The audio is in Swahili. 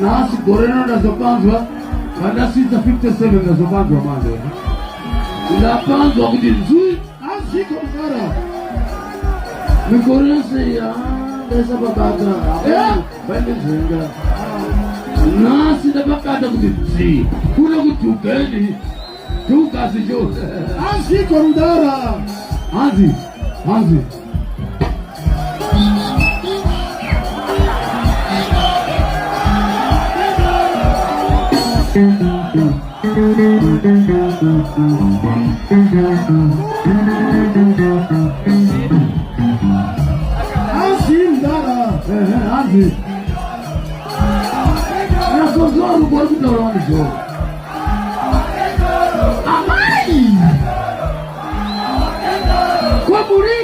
Nasi Coreno nazopanzwa kada sita 57 nazopanzwa mando napanzwa kuti nzui aziko mkara mikorese ya ndesa bakata bende zenga nasi dabakata kuti nzi kule kutukeni tukasi jo aziko mdara Hanzi Hanzi Nasozoro por que não é jogo. Amai! Como